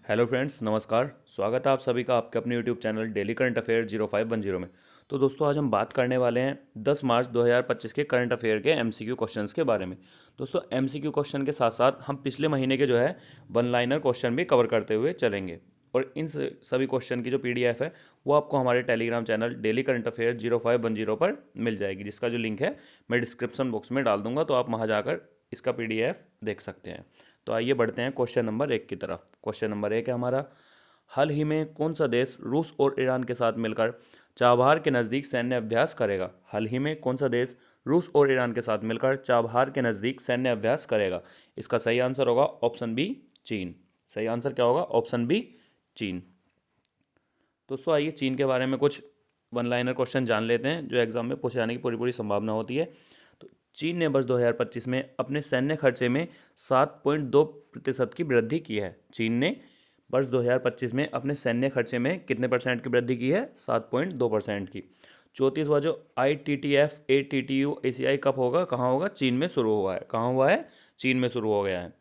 Hello friends, नमस्कार। स्वागत है आप सभी का आपके अपने YouTube channel daily current affair 0510 में। तो दोस्तों, आज हम बात करने वाले हैं 10 मार्च 2025 के करंट अफेयर के एमसीक्यू क्वेश्चंस के बारे में। दोस्तों, एमसीक्यू क्वेश्चन के साथ साथ हम पिछले महीने के जो है वन लाइनर क्वेश्चन भी कवर करते हुए चलेंगे। और इन सभी क्वेश्चन की जो पीडीएफ है वो आपको हमारे Telegram channel daily current affair 0510 पर मिल जाएगी, जिसका जो लिंक है मैं डिस्क्रिप्शन बॉक्स में डाल दूंगा, तो आप वहाँ जाकर इसका पीडीएफ देख सकते हैं। तो आइए बढ़ते हैं क्वेश्चन नंबर 1 की तरफ। क्वेश्चन नंबर 1 है हमारा, हाल ही में कौन सा देश रूस और ईरान के साथ मिलकर चाबहार के नज़दीक सैन्य अभ्यास करेगा? हाल ही में कौन सा देश रूस और ईरान के साथ मिलकर चाबहार के नज़दीक सैन्य अभ्यास करेगा? इसका सही आंसर होगा ऑप्शन बी, चीन। सही आंसर क्या होगा? ऑप्शन बी, चीन। दोस्तों, आइए चीन के बारे में कुछ वन लाइनर क्वेश्चन जान लेते हैं जो एग्जाम में पूछे जाने की पूरी पूरी संभावना होती है। तो चीन ने वर्ष 2025 में अपने सैन्य खर्चे में 7.2% की वृद्धि की है। चीन ने वर्ष 2025 में अपने सैन्य खर्चे में कितने परसेंट की वृद्धि की है? 7.2% की। 34वां जो ITTF ATTU एशियाई कप होगा, कहाँ होगा? चीन में शुरू हुआ है। कहाँ हुआ है? चीन में शुरू हो गया है।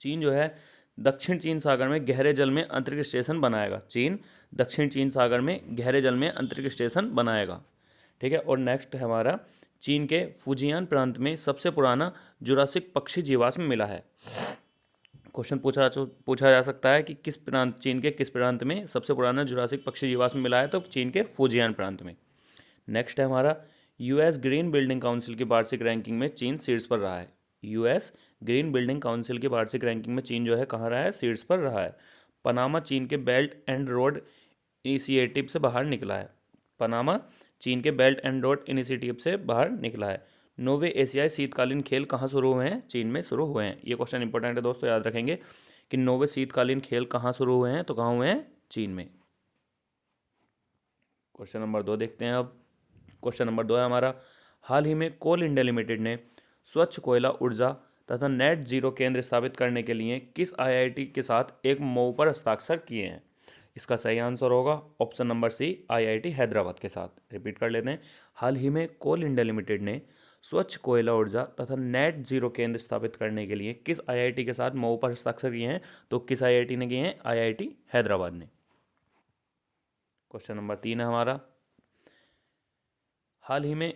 चीन जो है दक्षिण चीन सागर में गहरे जल में अंतरिक्ष स्टेशन बनाएगा। चीन दक्षिण चीन सागर में गहरे जल में अंतरिक्ष स्टेशन बनाएगा। ठीक है। और नेक्स्ट है हमारा, चीन के फुजियान प्रांत में सबसे पुराना जुरासिक पक्षी जीवाश्म मिला है। क्वेश्चन पूछा जा सकता है कि किस प्रांत, चीन के किस प्रांत में सबसे पुराना जुरासिक पक्षी जीवाश्म मिला है? तो चीन के फुजियान प्रांत में। नेक्स्ट है हमारा, यूएस ग्रीन बिल्डिंग काउंसिल की वार्षिक रैंकिंग में चीन शीर्ष पर रहा है। यूएस ग्रीन बिल्डिंग काउंसिल की वार्षिक रैंकिंग में चीन जो है कहाँ रहा है? शीर्ष पर रहा है। पनामा चीन के बेल्ट एंड रोड इनिशिएटिव से बाहर निकला है। पनामा चीन के बेल्ट एंड रोड इनिशिएटिव से बाहर निकला है। नोवे एशियाई शीतकालीन खेल कहाँ शुरू हुए हैं? चीन में शुरू हुए हैं। ये क्वेश्चन इंपॉर्टेंट है दोस्तों, याद रखेंगे कि नोवे शीतकालीन खेल कहाँ शुरू हुए हैं? तो कहाँ हुए हैं? चीन में। क्वेश्चन नंबर 2 देखते हैं अब। क्वेश्चन नंबर 2 है हमारा, हाल ही में कोल इंडिया लिमिटेड ने स्वच्छ कोयला ऊर्जा तथा नेट जीरो केंद्र स्थापित करने के लिए किस आईआईटी के साथ एक मऊ पर हस्ताक्षर किए हैं? इसका सही आंसर होगा option number C, IIT Hyderabad के साथ। रिपीट कर लेते हैं, हाल ही में कोल इंडिया लिमिटेड ने स्वच्छ कोयला ऊर्जा तथा नेट जीरो केंद्र स्थापित करने के लिए किस आईआईटी के साथ मऊ पर हस्ताक्षर किए हैं? तो किस आईआईटी ने किए हैं? आईआईटी हैदराबाद ने। क्वेश्चन नंबर 3 है हमारा, हाल ही में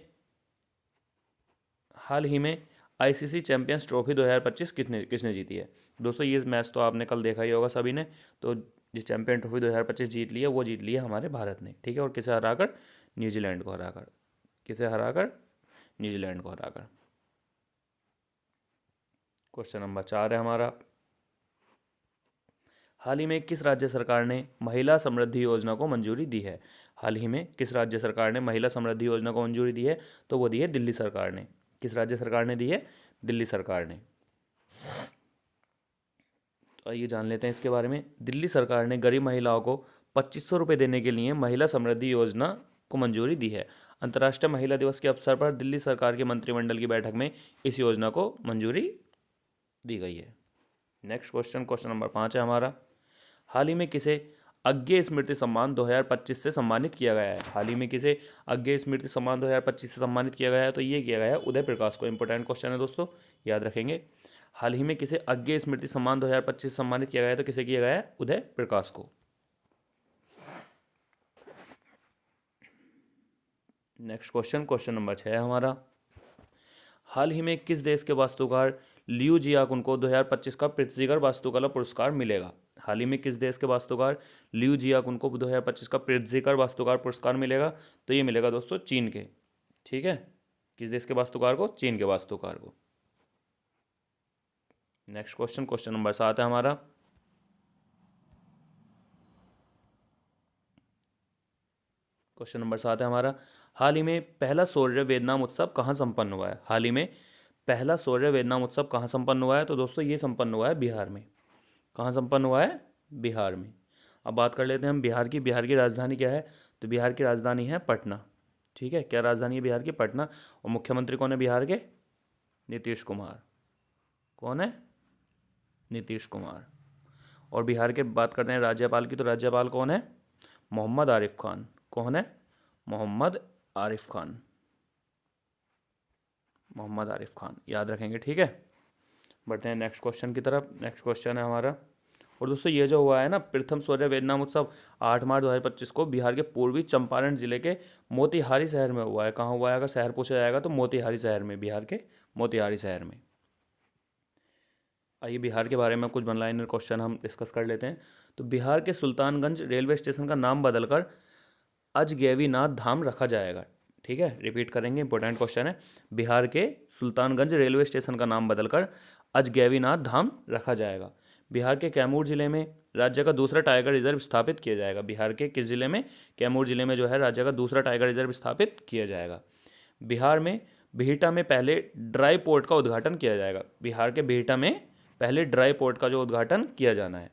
हाल ही में आईसीसी चैंपियंस ट्रॉफी 2025 किसने जीती है? दोस्तों, ये मैच तो आपने कल देखा ही होगा सभी ने। तो जो चैंपियन ट्रॉफी 2025 जीत ली है वो जीत ली है हमारे भारत ने। ठीक है। और किसे हराकर? न्यूजीलैंड को हराकर। किसे हराकर? न्यूजीलैंड को हराकर। क्वेश्चन नंबर 4 है हमारा, हाल ही में किस राज्य सरकार ने महिला समृद्धि योजना को मंजूरी दी है? हाल ही में किस राज्य सरकार ने महिला समृद्धि योजना को मंजूरी दी है? तो वो दी है दिल्ली सरकार ने। किस राज्य सरकार ने दी है? दिल्ली सरकार ने। तो आइए जान लेते हैं इसके बारे में। दिल्ली सरकार ने गरीब महिलाओं को 2500 रुपये देने के लिए महिला समृद्धि योजना को मंजूरी दी है। अंतर्राष्ट्रीय महिला दिवस के अवसर पर दिल्ली सरकार के मंत्रिमंडल की बैठक में इस योजना को मंजूरी दी गई है। नेक्स्ट क्वेश्चन, क्वेश्चन नंबर 5 है हमारा, हाल ही में किसे अज्ञे स्मृति सम्मान 2025 से सम्मानित किया गया है? हाल ही में किसे अज्ञे स्मृति सम्मान 2025 से सम्मानित किया गया है? तो ये किया गया है उदय प्रकाश को। इंपॉर्टेंट क्वेश्चन है दोस्तों, याद रखेंगे। हाल ही में किसे अज्ञे स्मृति सम्मान 2025 से सम्मानित किया गया है? तो किसे किया गया है? उदय प्रकाश को। नेक्स्ट क्वेश्चन, क्वेश्चन नंबर 6 है हमारा, हाल ही में किस देश के वास्तुकार लियू जियाकुन को 2025 का प्रित्ज़कर वास्तुकला पुरस्कार मिलेगा? हाल ही में किस देश के वास्तुकार लियू जियाकुन को 2025 का प्रित्ज़कर वास्तुकार पुरस्कार मिलेगा? तो ये मिलेगा दोस्तों चीन के। ठीक है। किस देश के वास्तुकार को? चीन के वास्तुकार को। नेक्स्ट क्वेश्चन, क्वेश्चन नंबर 7 है हमारा, क्वेश्चन नंबर 7 है हमारा, हाल ही में पहला सूर्य वेदनाम उत्सव कहाँ संपन्न हुआ है? हाल ही में पहला सूर्य वेदनाम उत्सव कहाँ संपन्न हुआ है? तो दोस्तों ये संपन्न हुआ है बिहार में। कहाँ संपन्न हुआ है? बिहार में। अब बात कर लेते हैं हम बिहार की। बिहार की राजधानी क्या है? तो बिहार की राजधानी है पटना। ठीक है। क्या राजधानी है बिहार की? पटना। और मुख्यमंत्री कौन है बिहार के? नीतीश कुमार। कौन है? नीतीश कुमार। और बिहार के बात करते हैं राज्यपाल की, तो राज्यपाल कौन है? मोहम्मद आरिफ खान। कौन है? मोहम्मद आरिफ खान। मोहम्मद आरिफ खान, याद रखेंगे। ठीक है। बढ़ते हैं नेक्स्ट क्वेश्चन की तरफ। नेक्स्ट क्वेश्चन है हमारा, और दोस्तों ये जो हुआ है ना प्रथम सूर्य वेदनाम उत्सव 8 मार्च 2025 को बिहार के पूर्वी चंपारण जिले के मोतिहारी शहर में हुआ है। कहाँ हुआ है? अगर शहर पूछा जाएगा तो मोतिहारी शहर में, बिहार के मोतिहारी शहर में। आइए बिहार के बारे में कुछ वन लाइनर क्वेश्चन हम डिस्कस कर लेते हैं। तो बिहार के सुल्तानगंज रेलवे स्टेशन का नाम बदलकर अजगैवीनाथ धाम रखा जाएगा। ठीक है, रिपीट करेंगे, इंपॉर्टेंट क्वेश्चन है। बिहार के सुल्तानगंज रेलवे स्टेशन का नाम बदलकर अजगैवीनाथ धाम रखा जाएगा। बिहार के कैमूर जिले में राज्य का दूसरा टाइगर रिजर्व स्थापित किया जाएगा। बिहार के किस जिले में? कैमूर जिले में जो है राज्य का दूसरा टाइगर रिजर्व स्थापित किया जाएगा। बिहार में बिहटा में पहले ड्राई पोर्ट का उद्घाटन किया जाएगा। बिहार के बिहटा में पहले ड्राई पोर्ट का जो उद्घाटन किया जाना है।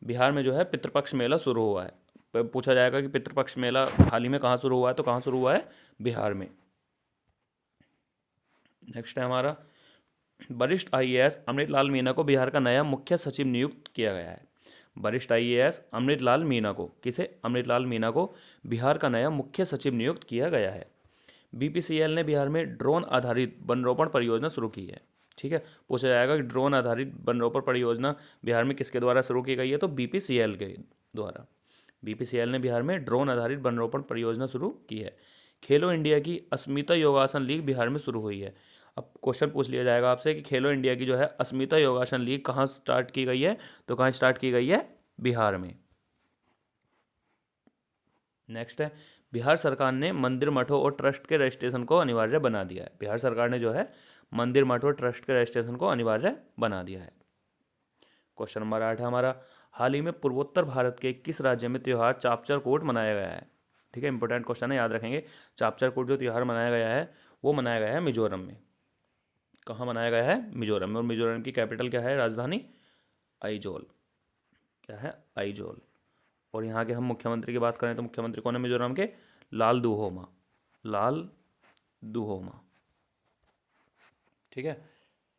बिहार में जो है पितृपक्ष मेला शुरू हुआ है। पूछा जाएगा कि पितृपक्ष मेला हाल ही में कहाँ शुरू हुआ है, तो कहाँ शुरू हुआ है? बिहार में। नेक्स्ट है हमारा, वरिष्ठ आईएएस अमृतलाल मीना को बिहार का नया मुख्य सचिव नियुक्त किया गया है। वरिष्ठ आईएएस अमृतलाल मीना को, किसे? अमृतलाल मीना को बिहार का नया मुख्य सचिव नियुक्त किया गया है। बीपीसीएल ने बिहार में ड्रोन आधारित वनरोपण परियोजना शुरू की है। ठीक है, पूछा जाएगा कि ड्रोन आधारित वनरोपण परियोजना बिहार में किसके द्वारा शुरू की गई है, तो बीपीसीएल के द्वारा। बीपीसीएल ने बिहार में ड्रोन आधारित वनरोपण परियोजना शुरू की है। खेलो इंडिया की अस्मिता योगासन लीग बिहार में शुरू हुई है। अब क्वेश्चन पूछ लिया जाएगा आपसे कि खेलो इंडिया की जो है अस्मिता योगासन लीग कहाँ स्टार्ट की गई है, तो कहाँ स्टार्ट की गई है? बिहार में। नेक्स्ट है, बिहार सरकार ने मंदिर मठों और ट्रस्ट के रजिस्ट्रेशन को अनिवार्य बना दिया है। बिहार सरकार ने जो है मंदिर मठों और ट्रस्ट के रजिस्ट्रेशन को अनिवार्य बना दिया है। क्वेश्चन नंबर 8 है हमारा, हाल ही में पूर्वोत्तर भारत के किस राज्य में त्यौहार चापचर कोट मनाया गया है? ठीक है, इंपॉर्टेंट क्वेश्चन है, याद रखेंगे। चापचर कोट जो त्यौहार मनाया गया है वो मनाया गया है मिजोरम में। कहाँ मनाया गया है? मिजोरम में। और मिजोरम की कैपिटल क्या है? राजधानी आइजोल। क्या है? आइजोल। और यहाँ के हम मुख्यमंत्री की बात करें तो मुख्यमंत्री कौन है मिजोरम के? लाल दुहोमा। लाल दुहोमा। ठीक है,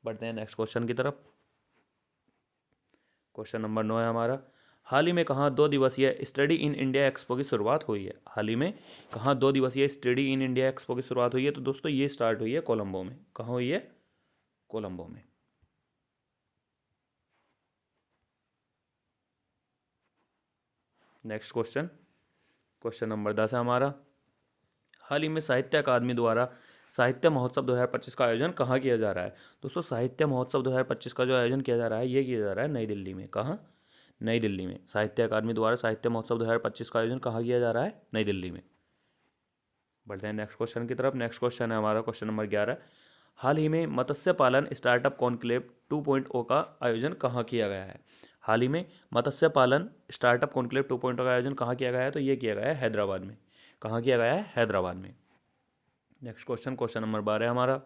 बढ़ते हैं नेक्स्ट क्वेश्चन की तरफ। क्वेश्चन नंबर 9 है हमारा, हाल ही में कहाँ 2 दिवसीय स्टडी इन इंडिया एक्सपो की शुरुआत हुई है? हाल ही में कहाँ 2 दिवसीय स्टडी इन इंडिया एक्सपो की शुरुआत हुई है? तो दोस्तों ये स्टार्ट हुई है कोलंबो में। कहाँ हुई है? कोलंबो में। नेक्स्ट क्वेश्चन, क्वेश्चन नंबर 10 है हमारा, हाल ही में साहित्य अकादमी द्वारा साहित्य महोत्सव 2025 का आयोजन कहाँ किया जा रहा है? दोस्तों साहित्य महोत्सव 2025 का जो आयोजन किया जा रहा है ये किया जा रहा है नई दिल्ली में। कहाँ? नई दिल्ली में। साहित्य अकादमी द्वारा साहित्य महोत्सव 2025 का आयोजन कहाँ किया जा रहा है? नई दिल्ली में। बढ़ते हैं नेक्स्ट क्वेश्चन की तरफ। नेक्स्ट क्वेश्चन है हमारा क्वेश्चन नंबर 11, हाल ही में मत्स्य पालन स्टार्टअप कॉन्क्लेव 2.0 का आयोजन कहाँ किया गया है? हाल ही में मत्स्य पालन स्टार्टअप कॉन्क्लेव 2.0 का आयोजन कहाँ किया गया है? तो ये किया गया है हैदराबाद में। कहाँ किया गया है? हैदराबाद में। नेक्स्ट क्वेश्चन, क्वेश्चन नंबर 12 हमारा,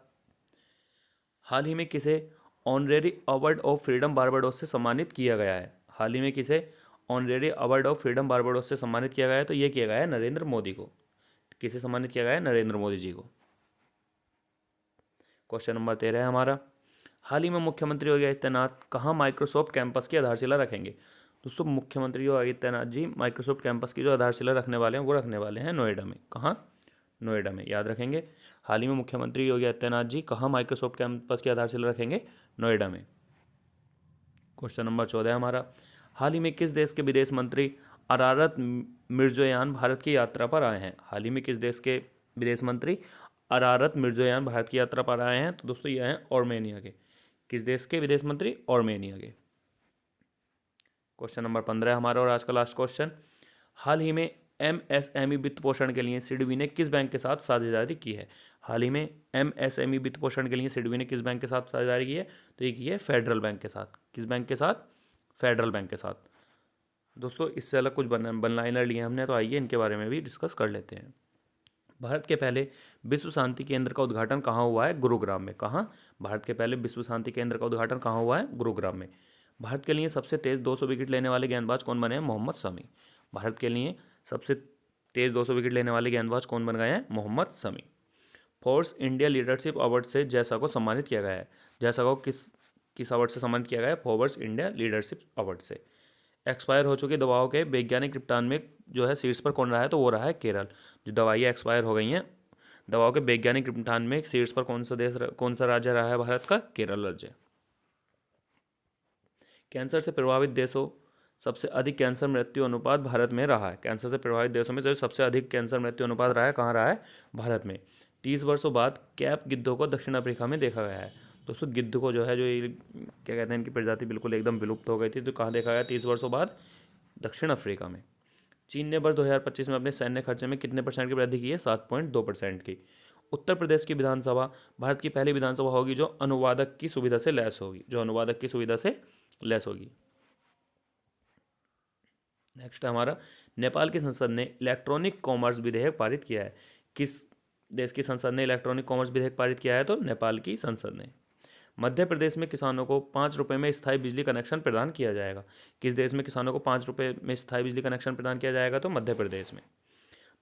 हाल ही में किसे honorary award of freedom Barbados से सम्मानित किया गया है? हाल ही में किसे honorary award of freedom Barbados से सम्मानित किया गया है? तो ये किया गया है नरेंद्र मोदी को। किसे सम्मानित किया गया है? नरेंद्र मोदी जी को। क्वेश्चन नंबर 13 है हमारा, हाल ही में मुख्यमंत्री योगी आदित्यनाथ कहाँ माइक्रोसॉफ्ट कैंपस की आधारशिला रखेंगे? दोस्तों मुख्यमंत्री योगी आदित्यनाथ जी माइक्रोसॉफ्ट कैंपस की जो आधारशिला रखने वाले हैं वो रखने वाले हैं नोएडा में। कहाँ? नोएडा में, याद रखेंगे। हाल ही में मुख्यमंत्री योगी आदित्यनाथ जी कहाँ माइक्रोसॉफ्ट कैंपस की आधारशिला रखेंगे? नोएडा में। क्वेश्चन नंबर 14 हमारा, हाल ही में किस देश के विदेश मंत्री अरारत मिर्जोयान भारत की यात्रा पर आए हैं? हाल ही में किस देश के विदेश मंत्री अरारत मिर्जोयान भारत की यात्रा पर आए हैं? तो दोस्तों ये हैं आर्मेनिया के। किस देश के विदेश मंत्री? आर्मेनिया के। क्वेश्चन नंबर 15 हमारा और आज का लास्ट क्वेश्चन, हाल ही में एमएसएमई वित्त पोषण के लिए सिडबी ने किस बैंक के साथ साझेदारी की है? हाल ही में एमएसएमई वित्त पोषण के लिए सिडबी ने किस बैंक के साथ साझेदारी की है? तो ये की है फेडरल बैंक के साथ। किस बैंक के साथ? फेडरल बैंक के साथ। दोस्तों इससे अलग कुछ वन लाइनर लिए हमने, तो आइए इनके बारे में भी डिस्कस कर लेते हैं। भारत के पहले विश्व शांति केंद्र का उद्घाटन कहाँ हुआ है? गुरुग्राम में। कहाँ? भारत के पहले विश्व शांति केंद्र का उद्घाटन कहाँ हुआ है? गुरुग्राम में। भारत के लिए सबसे तेज 200 विकेट लेने वाले गेंदबाज कौन बने हैं? मोहम्मद शमी। भारत के लिए सबसे तेज 200 विकेट लेने वाले गेंदबाज कौन बन गए हैं? Mohammed Shami. Forbes India leadership award से जैसा को सम्मानित किया गया है। जैसा को किस किस अवार्ड से सम्मानित किया गया है? फोर्स इंडिया लीडरशिप अवार्ड से। एक्सपायर हो चुकी दवाओं के वैज्ञानिक निपटान में जो है शीर्ष पर कौन रहा है? तो वो रहा है केरल। जो दवाइयाँ एक्सपायर हो गई हैं दवाओं के वैज्ञानिक निपटान में शीर्ष पर कौन सा राज्य रहा है भारत का? केरल राज्य। कैंसर से प्रभावित देशों सबसे अधिक कैंसर मृत्यु अनुपात भारत में रहा है। कैंसर से प्रभावित देशों में जो सबसे अधिक कैंसर मृत्यु अनुपात रहा है, कहाँ रहा है? भारत में। 30 वर्षों बाद कैप गिद्धों को दक्षिण अफ्रीका में देखा गया है। दोस्तों गिद्ध को जो है, जो ये क्या कहते हैं, इनकी प्रजाति बिल्कुल एकदम विलुप्त हो गई थी, तो कहाँ देखा गया 30 वर्षों बाद? दक्षिण अफ्रीका में। चीन ने वर्ष 2025 में अपने सैन्य खर्चे में कितने % की वृद्धि की है? 7.2% की। उत्तर प्रदेश की विधानसभा भारत की पहली विधानसभा होगी जो अनुवादक की सुविधा से लैस होगी, जो अनुवादक की सुविधा से लैस होगी। नेक्स्ट है हमारा, नेपाल की संसद ने इलेक्ट्रॉनिक कॉमर्स विधेयक पारित किया है। किस देश की संसद ने इलेक्ट्रॉनिक कॉमर्स विधेयक पारित किया है? तो नेपाल की संसद ने। मध्य प्रदेश में किसानों को 5 रुपये में स्थायी बिजली कनेक्शन प्रदान किया जाएगा। किस देश में किसानों को 5 रुपये में स्थायी बिजली कनेक्शन प्रदान किया जाएगा? तो मध्य प्रदेश में।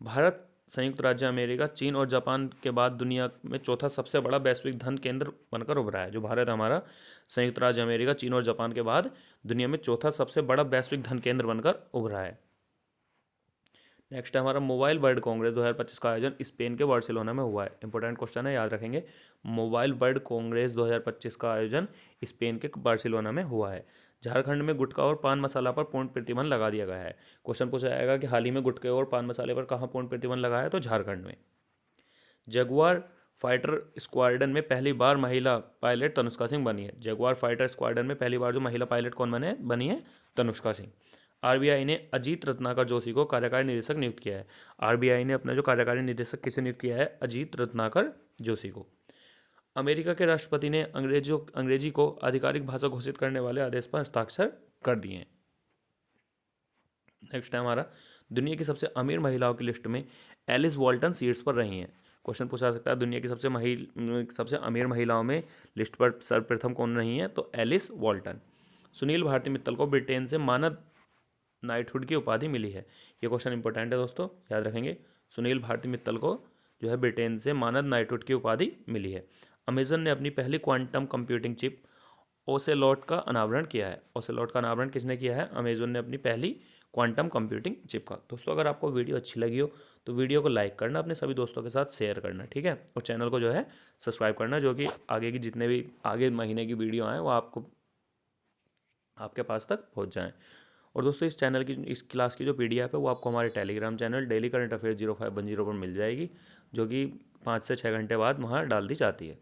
भारत, संयुक्त राज्य अमेरिका, चीन और जापान के बाद दुनिया में चौथा सबसे बड़ा वैश्विक धन केंद्र बनकर उभरा है। जो भारत हमारा, संयुक्त राज्य अमेरिका, चीन और जापान के बाद दुनिया में चौथा सबसे बड़ा वैश्विक धन केंद्र बनकर उभरा है। नेक्स्ट है हमारा, मोबाइल वर्ल्ड कांग्रेस 2025 का आयोजन स्पेन के बार्सिलोना में हुआ है। इंपॉर्टेंट क्वेश्चन है, याद रखेंगे। मोबाइल वर्ल्ड कांग्रेस 2025 का आयोजन स्पेन के बार्सिलोना में हुआ है। झारखंड में गुटखा और पान मसाला पर पूर्ण प्रतिबंध लगा दिया गया है। क्वेश्चन पूछा जाएगा कि हाल ही में गुटखे और पान मसाले पर कहाँ पूर्ण प्रतिबंध लगा है? तो झारखंड में। जगुआर फाइटर स्क्वाड्रन में पहली बार महिला पायलट तनुष्का सिंह बनी है। जगुआर फाइटर स्क्वाड्रन में पहली बार जो महिला पायलट कौन बनी है? तनुष्का सिंह। आरबीआई ने अजीत रत्नाकर जोशी को कार्यकारी निदेशक नियुक्त किया है। आरबीआई ने अपना जो कार्यकारी निदेशक किसे नियुक्त किया है? अजीत रत्नाकर जोशी को। अमेरिका के राष्ट्रपति ने अंग्रेजी को आधिकारिक भाषा घोषित करने वाले आदेश पर हस्ताक्षर कर दिए हैं। नेक्स्ट है हमारा, दुनिया की सबसे अमीर महिलाओं की लिस्ट में एलिस वॉल्टन शीर्ष पर रही हैं। क्वेश्चन पूछा सकता है, दुनिया की सबसे अमीर महिलाओं में लिस्ट पर सर्वप्रथम कौन रही है? तो एलिस वॉल्टन। सुनील भारती मित्तल को ब्रिटेन से मानद नाइटहुड की उपाधि मिली है। ये क्वेश्चन इंपॉर्टेंट है दोस्तों, याद रखेंगे। सुनील भारती मित्तल को जो है ब्रिटेन से मानद नाइटहुड की उपाधि मिली है। अमेजन ने अपनी पहली क्वांटम कंप्यूटिंग चिप ओसेलॉट का अनावरण किया है। ओसेलॉट का अनावरण किसने किया है? अमेजन ने अपनी पहली क्वांटम कंप्यूटिंग चिप का। दोस्तों अगर आपको वीडियो अच्छी लगी हो तो वीडियो को लाइक करना, अपने सभी दोस्तों के साथ शेयर करना, ठीक है, और चैनल को जो है सब्सक्राइब करना, जो कि आगे की जितने भी आगे महीने की वीडियो आए वो आपको आपके पास तक पहुंच जाएं। और दोस्तों इस चैनल की, इस क्लास की जो पीडीएफ है वो आपको हमारे Telegram channel daily current affair 0510 पर मिल जाएगी, जो कि 5 से 6 घंटे बाद वहाँ डाल दी जाती है।